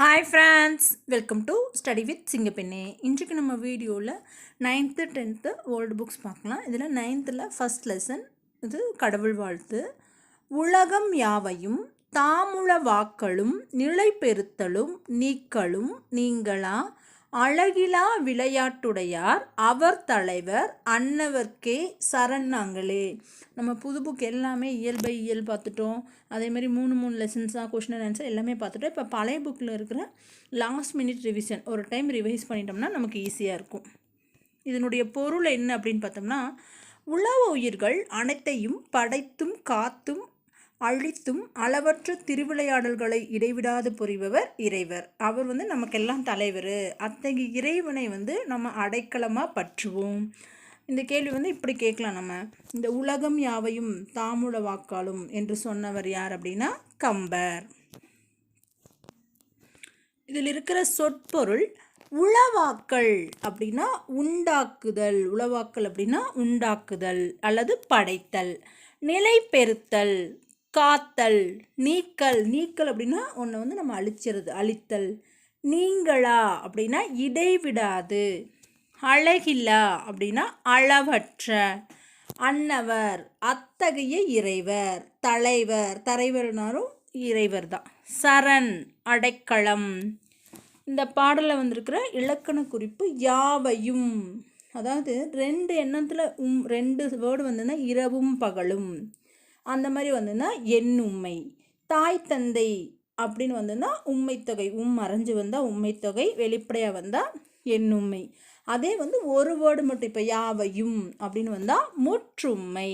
Hi friends, welcome to study with Singappenne. இன்றைக்கு நம்ம வீடியோவில் 9th 10th ஓல்டு புக்ஸ் பார்க்கலாம். இதில் 9th ஃபஸ்ட் லெசன் இது கடவுள் வாழ்த்து. உலகம் யாவையும் தாமுள வாக்களும் நிலை பெறுத்தலும் நீக்களும் நீங்களா அழகிலா விளையாட்டுடையார் அவர் தலைவர் அன்னவர்க்கே சரணாங்களே. நம்ம புது புக் எல்லாமே இயல் பை இயல் பார்த்துட்டோம். அதேமாதிரி மூணு லெசன்ஸாக கொஷின் அண்ட் ஆன்சர் எல்லாமே பார்த்துட்டோம். இப்போ பழைய புக்கில் இருக்கிற லாஸ்ட் மினிட் ரிவிஷன் ஒரு டைம் ரிவைஸ் பண்ணிட்டோம்னா நமக்கு ஈஸியாக இருக்கும். இதனுடைய பொருள் என்ன அப்படின்னு பார்த்தோம்னா, உலக உயிர்கள் அனைத்தையும் படைத்தும் காத்தும் அழித்தும் அளவற்ற திருவிளையாடல்களை இடைவிடாது புரிபவர் இறைவர். அவர் நமக்கெல்லாம் தலைவர். அத்தகைய இறைவனை நம்ம அடைக்கலமாக பற்றுவோம். இந்த கேள்வி இப்படி கேட்கலாம். நம்ம இந்த உலகம் யாவையும் தாமுள வாக்காலும் என்று சொன்னவர் யார் அப்படின்னா கம்பர். இதில் இருக்கிற சொற்பொருள் உளவாக்கல் அப்படின்னா உண்டாக்குதல், உளவாக்கல் அப்படின்னா உண்டாக்குதல் அல்லது படைத்தல், நிலை பெறுத்தல், காத்தல், நீக்கல், நீக்கல் அப்படின்னா ஒன்று நம்ம அழித்தல், நீங்களா அப்படின்னா இடைவிடாது, அழகில்லா அப்படின்னா அளவற்ற, அன்னவர் அத்தகைய இறைவர், தலைவர், தலைவர்னாலும் இறைவர் தான், சரண் அடைக்கலம். இந்த பாடலில் வந்திருக்கிற இலக்கண குறிப்பு யாவையும், அதாவது ரெண்டு எண்ணத்தில் ரெண்டு வேர்டு வந்ததுன்னா இரவும் பகலும், அந்த மாதிரி எண்ணும்மை, தாய் தந்தை அப்படின்னு வந்ததுன்னா உண்மைத்தொகை, மறைஞ்சு வந்தால் உண்மைத்தொகை, வெளிப்படையாக வந்தால் எண்ணும்மை. அதே ஒரு வேர்டு மட்டும் இப்போ யாவையும் அப்படின்னு வந்தால் முற்றும்மை.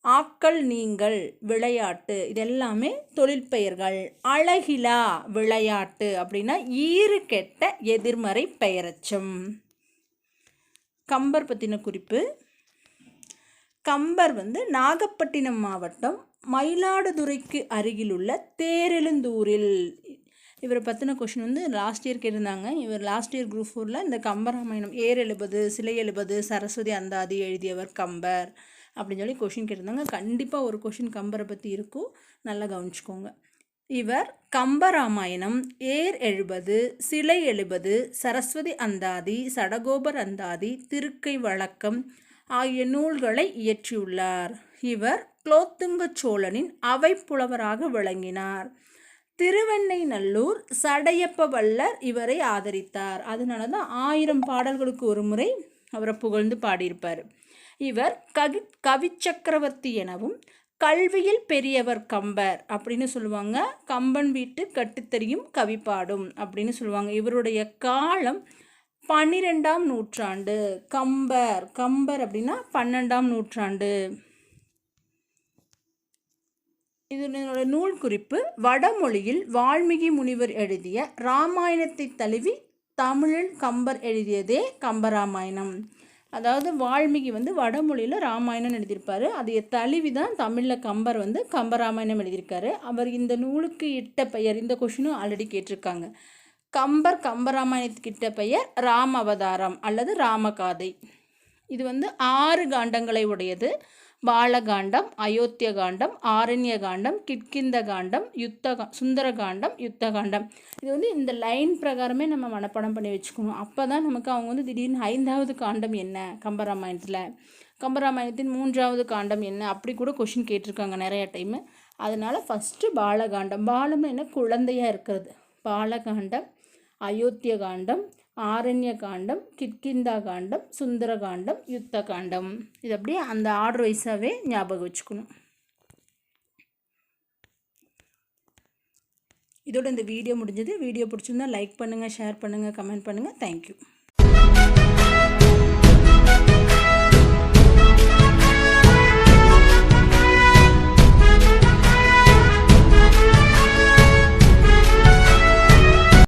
ஆக்கள், நீங்கள், விளையாட்டு இதெல்லாமே தொழிற்பெயர்கள். அழகிலா விளையாட்டு அப்படின்னா ஈறு கெட்ட எதிர்மறை பெயரச்சம். கம்பர் பற்றின குறிப்பு. கம்பர் நாகப்பட்டினம் மாவட்டம் மயிலாடுதுறைக்கு அருகிலுள்ள தேரெழுந்தூரில். இவரை பற்றின கொஷின் லாஸ்ட் இயர் கேட்டிருந்தாங்க. இவர் லாஸ்ட் இயர் குரூப் 4 இந்த கம்பராமாயணம் ஏர் எழுபது சிலை எழுபது சரஸ்வதி அந்தாதி எழுதியவர் கம்பர் அப்படின்னு சொல்லி கொஷின் கேட்டிருந்தாங்க. கண்டிப்பாக ஒரு கொஷின் கம்பரை பற்றி இருக்கும், நல்லா கவனிச்சுக்கோங்க. இவர் கம்பராமாயணம், ஏர் 70, சிலை 70, சரஸ்வதி அந்தாதி, சடகோபர் அந்தாதி, திருக்கை வழக்கம் ஆகிய நூல்களை இயற்றியுள்ளார். இவர் குலோத்துங்க சோழனின் அவை புலவராக விளங்கினார். திருவெண்ணைநல்லூர் சடையப்ப வள்ளர் இவரை ஆதரித்தார். அதனால தான் 1000 பாடல்களுக்கு ஒரு முறை அவரை புகழ்ந்து பாடியிருப்பார். இவர் கவி சக்கரவர்த்தி எனவும் கல்வியில் பெரியவர் கம்பர் அப்படின்னு சொல்லுவாங்க. கம்பன் வீட்டு கட்டுத்தறியும் கவி பாடும் அப்படின்னு சொல்லுவாங்க. இவருடைய காலம் 12ஆம் நூற்றாண்டு. கம்பர் அப்படின்னா 12ஆம் நூற்றாண்டு. இதனோட நூல் குறிப்பு. வடமொழியில் வால்மீகி முனிவர் எழுதிய இராமாயணத்தை தழுவி தமிழில் கம்பர் எழுதியதே கம்பராமாயணம். அதாவது வால்மீகி வடமொழியில் ராமாயணம் எழுதியிருப்பார். அதை தழுவி தான் தமிழில் கம்பர் கம்பராமாயணம் எழுதியிருக்காரு. அவர் இந்த நூலுக்கு இட்ட பெயர், இந்த கொஷினும் ஆல்ரெடி கேட்டிருக்காங்க. கம்பராமாயணத்துக்கு இட்ட பெயர் ராம அவதாரம் அல்லது ராமகாதை. இது 6 காண்டங்களை உடையது. பாலகாண்டம், அயோத்திய காண்டம், ஆரண்ய காண்டம், கிட்கிந்த காண்டம், சுந்தரகாண்டம், யுத்தகாண்டம். இது இந்த லைன் பிரகாரமே நம்ம மனப்பாடம் பண்ணி வச்சுக்கணும். அப்போ தான் நமக்கு அவங்க திடீர்னு 5வது காண்டம் என்ன கம்பராமாயணத்தில், கம்பராமாயணத்தின் 3வது காண்டம் என்ன அப்படி கூட கொஷின் கேட்டிருக்காங்க நிறைய டைமு. அதனால் ஃபஸ்ட்டு பாலகாண்டம். பாலம் என்ன, குழந்தையாக இருக்கிறது. பாலகாண்டம், அயோத்திய காண்டம், ஆரண்ய காண்டம், கிட்கிந்தா காண்டம், சுந்தரகாண்டம், யுத்த காண்டம். இது அப்படியே அந்த ஆர்டர் வைஸாகவே ஞாபகம் வச்சுக்கணும். இதோட இந்த வீடியோ முடிஞ்சது. வீடியோ பிடிச்சிருந்தா லைக் பண்ணுங்கள், ஷேர் பண்ணுங்கள், கமெண்ட் பண்ணுங்கள். தேங்க்யூ.